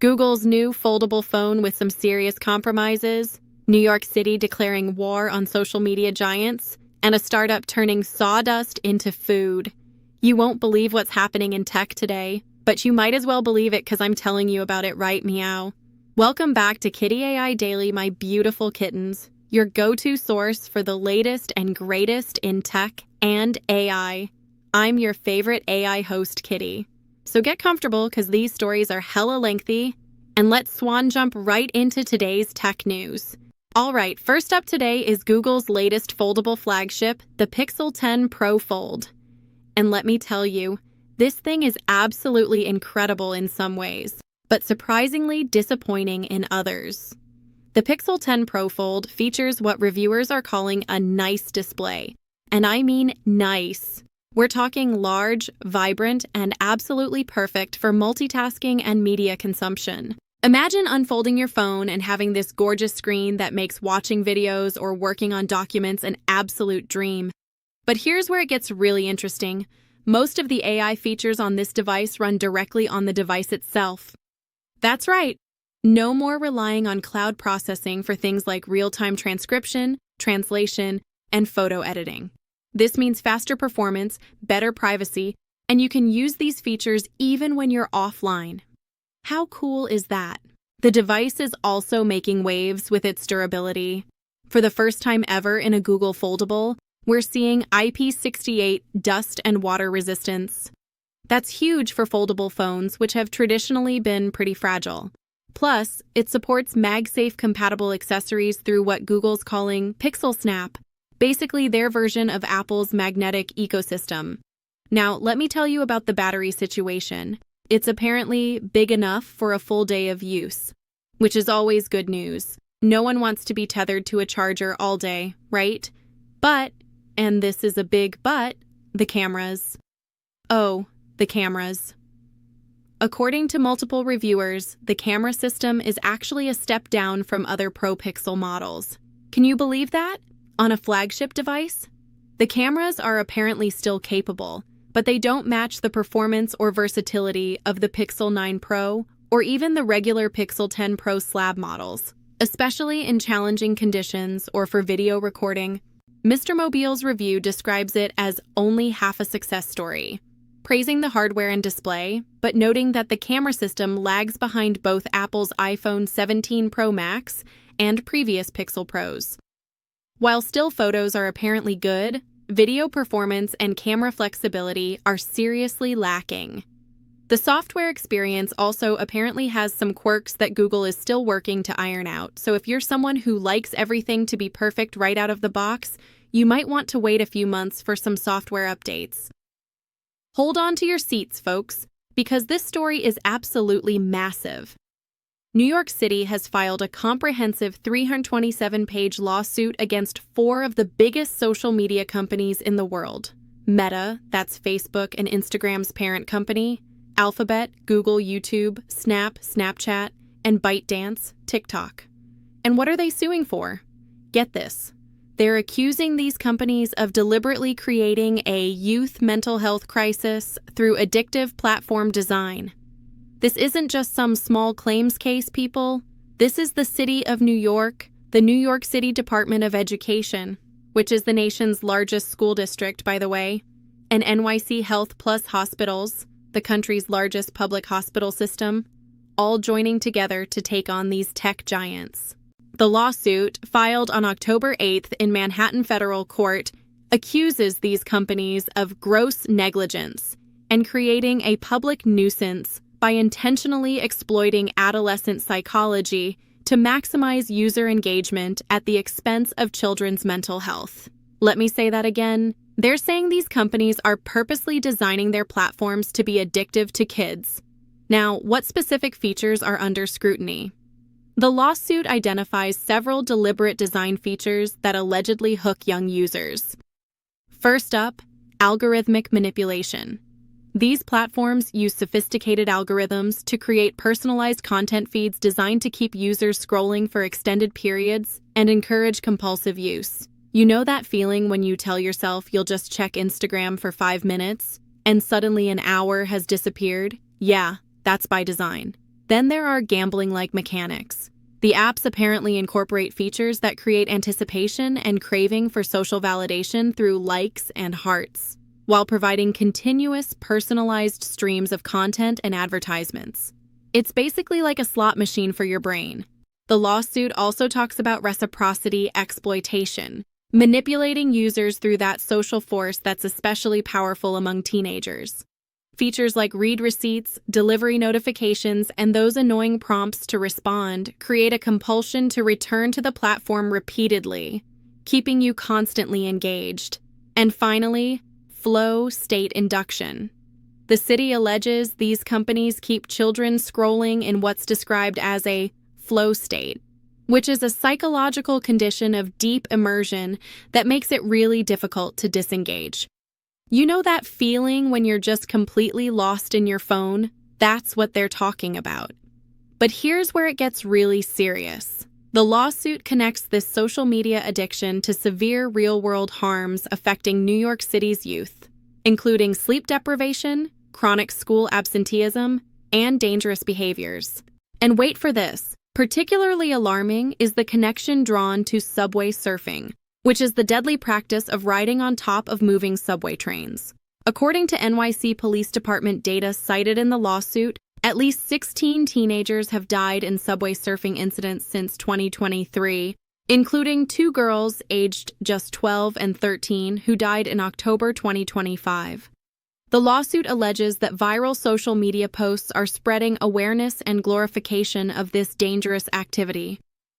Google's new foldable phone with some serious compromises, New York City declaring war on social media giants, and a startup turning sawdust into food. You won't believe what's happening in tech today, but you might as well believe it because I'm telling you about it right meow. Welcome back to Kitty AI Daily, my beautiful kittens, your go-to source for the latest and greatest in tech and AI. I'm your favorite AI host, Kitty. So get comfortable because these stories are hella lengthy, and let's swan jump right into today's tech news. All right, first up today is Google's latest foldable flagship, the Pixel 10 Pro Fold. And let me tell you, this thing is absolutely incredible in some ways, but surprisingly disappointing in others. The Pixel 10 Pro Fold features what reviewers are calling a nice display. And I mean nice. We're talking large, vibrant, and absolutely perfect for multitasking and media consumption. Imagine unfolding your phone and having this gorgeous screen that makes watching videos or working on documents an absolute dream. But here's where it gets really interesting. Most of the AI features on this device run directly on the device itself. That's right. No more relying on cloud processing for things like real-time transcription, translation, and photo editing. This means faster performance, better privacy, and you can use these features even when you're offline. How cool is that? The device is also making waves with its durability. For the first time ever in a Google Foldable, we're seeing IP68 dust and water resistance. That's huge for foldable phones, which have traditionally been pretty fragile. Plus, it supports MagSafe compatible accessories through what Google's calling Pixel Snap, basically their version of Apple's magnetic ecosystem. Now, let me tell you about the battery situation. It's apparently big enough for a full day of use, which is always good news. No one wants to be tethered to a charger all day, right? But, and this is a big but, the cameras. Oh, the cameras. According to multiple reviewers, the camera system is actually a step down from other Pro Pixel models. Can you believe that? On a flagship device? The cameras are apparently still capable, but they don't match the performance or versatility of the Pixel 9 Pro or even the regular Pixel 10 Pro slab models, especially in challenging conditions or for video recording. Mr. Mobile's review describes it as only half a success story, praising the hardware and display, but noting that the camera system lags behind both Apple's iPhone 17 Pro Max and previous Pixel Pros. While still photos are apparently good, video performance and camera flexibility are seriously lacking. The software experience also apparently has some quirks that Google is still working to iron out, so if you're someone who likes everything to be perfect right out of the box, you might want to wait a few months for some software updates. Hold on to your seats, folks, because this story is absolutely massive. New York City has filed a comprehensive 327-page lawsuit against 4 of the biggest social media companies in the world. Meta, that's Facebook and Instagram's parent company, Alphabet, Google, YouTube, Snap, Snapchat, and Bytedance, TikTok. And what are they suing for? Get this. They're accusing these companies of deliberately creating a youth mental health crisis through addictive platform design. This isn't just some small claims case, people. This is the city of New York, the New York City Department of Education, which is the nation's largest school district, by the way, and NYC Health Plus Hospitals, the country's largest public hospital system, all joining together to take on these tech giants. The lawsuit, filed on October 8th in Manhattan Federal Court, accuses these companies of gross negligence and creating a public nuisance by intentionally exploiting adolescent psychology to maximize user engagement at the expense of children's mental health. Let me say that again. They're saying these companies are purposely designing their platforms to be addictive to kids. Now, what specific features are under scrutiny? The lawsuit identifies several deliberate design features that allegedly hook young users. First up, algorithmic manipulation. These platforms use sophisticated algorithms to create personalized content feeds designed to keep users scrolling for extended periods and encourage compulsive use. You know that feeling when you tell yourself you'll just check Instagram for 5 minutes, and suddenly an hour has disappeared? Yeah, that's by design. Then there are gambling-like mechanics. The apps apparently incorporate features that create anticipation and craving for social validation through likes and hearts, while providing continuous, personalized streams of content and advertisements. It's basically like a slot machine for your brain. The lawsuit also talks about reciprocity exploitation, manipulating users through that social force that's especially powerful among teenagers. Features like read receipts, delivery notifications, and those annoying prompts to respond create a compulsion to return to the platform repeatedly, keeping you constantly engaged. And finally, flow state induction. The city alleges these companies keep children scrolling in what's described as a flow state, which is a psychological condition of deep immersion that makes it really difficult to disengage. You know that feeling when you're just completely lost in your phone? That's what they're talking about. But here's where it gets really serious. The lawsuit connects this social media addiction to severe real-world harms affecting New York City's youth, including sleep deprivation, chronic school absenteeism, and dangerous behaviors. And wait for this, particularly alarming is the connection drawn to subway surfing, which is the deadly practice of riding on top of moving subway trains. According to NYC Police Department data cited in the lawsuit, at least 16 teenagers have died in subway surfing incidents since 2023, including 2 girls aged just 12 and 13 who died in October 2025. The lawsuit alleges that viral social media posts are spreading awareness and glorification of this dangerous activity.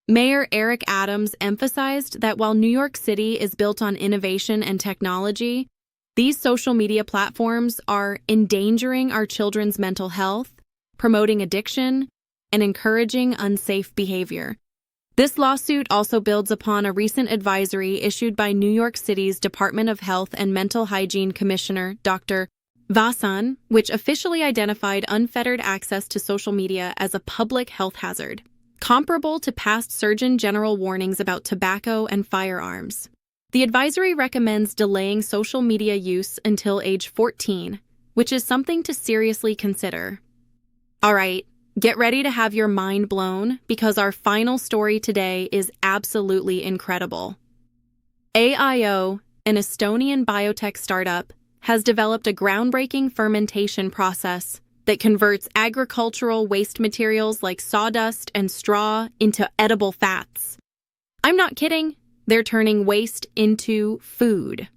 Mayor Eric Adams emphasized that while New York City is built on innovation and technology, these social media platforms are endangering our children's mental health, promoting addiction, and encouraging unsafe behavior. This lawsuit also builds upon a recent advisory issued by New York City's Department of Health and Mental Hygiene Commissioner, Dr. Vasan, which officially identified unfettered access to social media as a public health hazard, comparable to past Surgeon General warnings about tobacco and firearms. The advisory recommends delaying social media use until age 14, which is something to seriously consider. All right, get ready to have your mind blown because our final story today is absolutely incredible. AIO, an Estonian biotech startup, has developed a groundbreaking fermentation process that converts agricultural waste materials like sawdust and straw into edible fats. I'm not kidding, they're turning waste into food.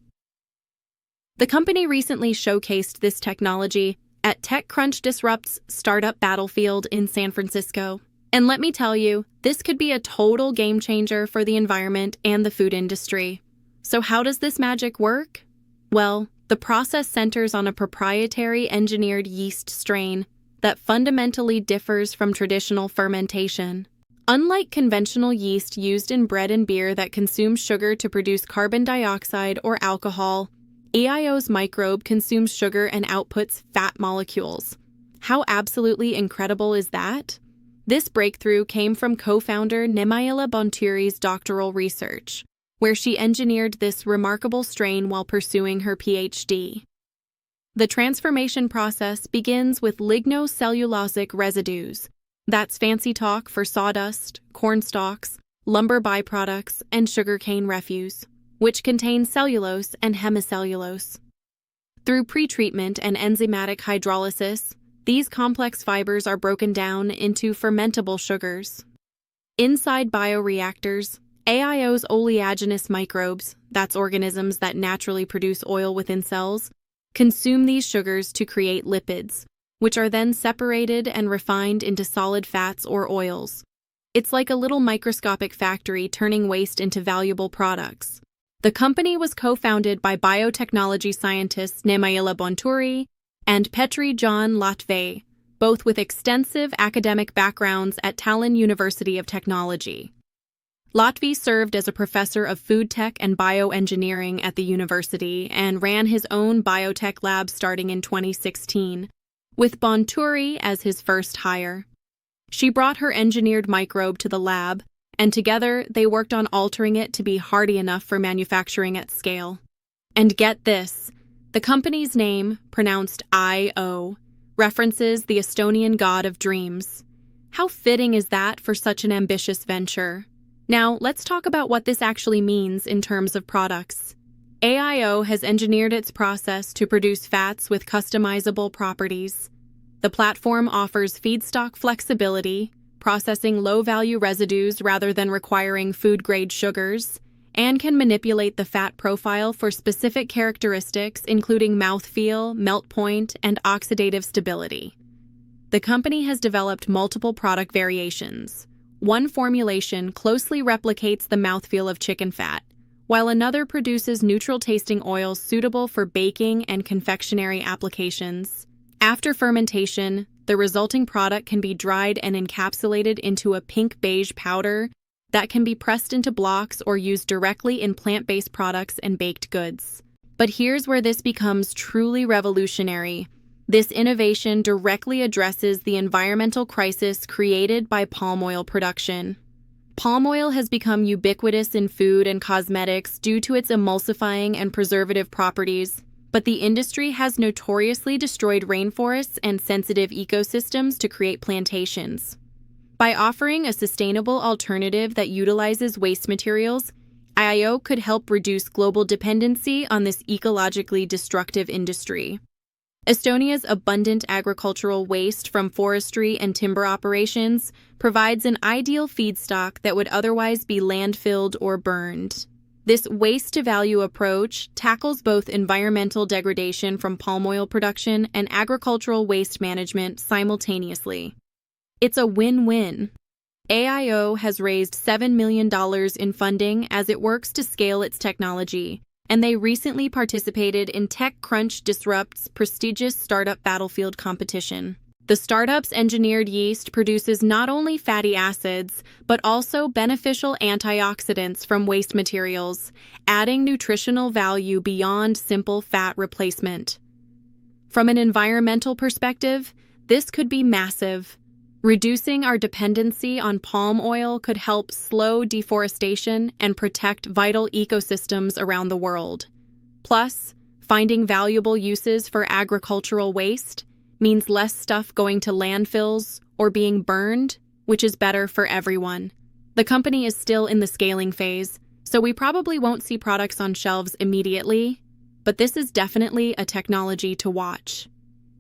The company recently showcased this technology at TechCrunch Disrupt's Startup Battlefield in San Francisco. And let me tell you, this could be a total game changer for the environment and the food industry. So how does this magic work? Well, the process centers on a proprietary engineered yeast strain that fundamentally differs from traditional fermentation. Unlike conventional yeast used in bread and beer that consumes sugar to produce carbon dioxide or alcohol, AIO's microbe consumes sugar and outputs fat molecules. How absolutely incredible is that? This breakthrough came from co-founder Nemaila Bonturi's doctoral research, where she engineered this remarkable strain while pursuing her PhD. The transformation process begins with lignocellulosic residues. That's fancy talk for sawdust, corn stalks, lumber byproducts, and sugarcane refuse, which contain cellulose and hemicellulose. Through pretreatment and enzymatic hydrolysis, these complex fibers are broken down into fermentable sugars. Inside bioreactors, AIO's oleaginous microbes, that's organisms that naturally produce oil within cells, consume these sugars to create lipids, which are then separated and refined into solid fats or oils. It's like a little microscopic factory turning waste into valuable products. The company was co-founded by biotechnology scientists Nemaila Bonturi and Petri John Latve, both with extensive academic backgrounds at Tallinn University of Technology. Latve served as a professor of food tech and bioengineering at the university and ran his own biotech lab starting in 2016, with Bonturi as his first hire. She brought her engineered microbe to the lab, and together they worked on altering it to be hardy enough for manufacturing at scale. And get this, the company's name, pronounced I-O, references the Estonian god of dreams. How fitting is that for such an ambitious venture? Now, let's talk about what this actually means in terms of products. AIO has engineered its process to produce fats with customizable properties. The platform offers feedstock flexibility, processing low-value residues rather than requiring food-grade sugars, and can manipulate the fat profile for specific characteristics including mouthfeel, melt point, and oxidative stability. The company has developed multiple product variations. One formulation closely replicates the mouthfeel of chicken fat, while another produces neutral-tasting oils suitable for baking and confectionery applications. After fermentation, the resulting product can be dried and encapsulated into a pink-beige powder that can be pressed into blocks or used directly in plant-based products and baked goods. But here's where this becomes truly revolutionary. This innovation directly addresses the environmental crisis created by palm oil production. Palm oil has become ubiquitous in food and cosmetics due to its emulsifying and preservative properties, but the industry has notoriously destroyed rainforests and sensitive ecosystems to create plantations. By offering a sustainable alternative that utilizes waste materials, AIO could help reduce global dependency on this ecologically destructive industry. Estonia's abundant agricultural waste from forestry and timber operations provides an ideal feedstock that would otherwise be landfilled or burned. This waste-to-value approach tackles both environmental degradation from palm oil production and agricultural waste management simultaneously. It's a win-win. AIO has raised $7 million in funding as it works to scale its technology, and they recently participated in TechCrunch Disrupt's prestigious startup battlefield competition. The startup's engineered yeast produces not only fatty acids, but also beneficial antioxidants from waste materials, adding nutritional value beyond simple fat replacement. From an environmental perspective, this could be massive. Reducing our dependency on palm oil could help slow deforestation and protect vital ecosystems around the world. Plus, finding valuable uses for agricultural waste means less stuff going to landfills or being burned, which is better for everyone. The company is still in the scaling phase, so we probably won't see products on shelves immediately, but this is definitely a technology to watch.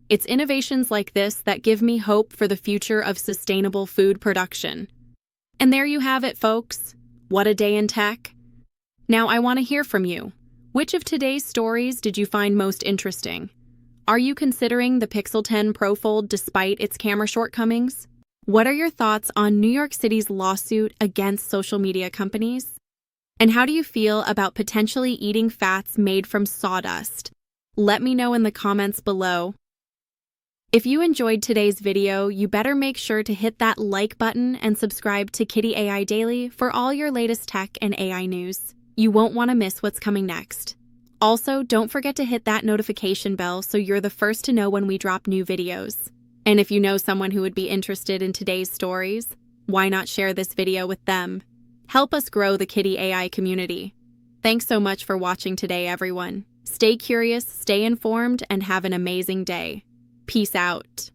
It's innovations like this that give me hope for the future of sustainable food production. And there you have it, folks. What a day in tech. Now I want to hear from you. Which of today's stories did you find most interesting? Are you considering the Pixel 10 Pro Fold despite its camera shortcomings? What are your thoughts on New York City's lawsuit against social media companies? And how do you feel about potentially eating fats made from sawdust? Let me know in the comments below. If you enjoyed today's video, you better make sure to hit that like button and subscribe to Kitty AI Daily for all your latest tech and AI news. You won't want to miss what's coming next. Also, don't forget to hit that notification bell so you're the first to know when we drop new videos. And if you know someone who would be interested in today's stories, why not share this video with them? Help us grow the Kitty AI community. Thanks so much for watching today, everyone. Stay curious, stay informed, and have an amazing day. Peace out.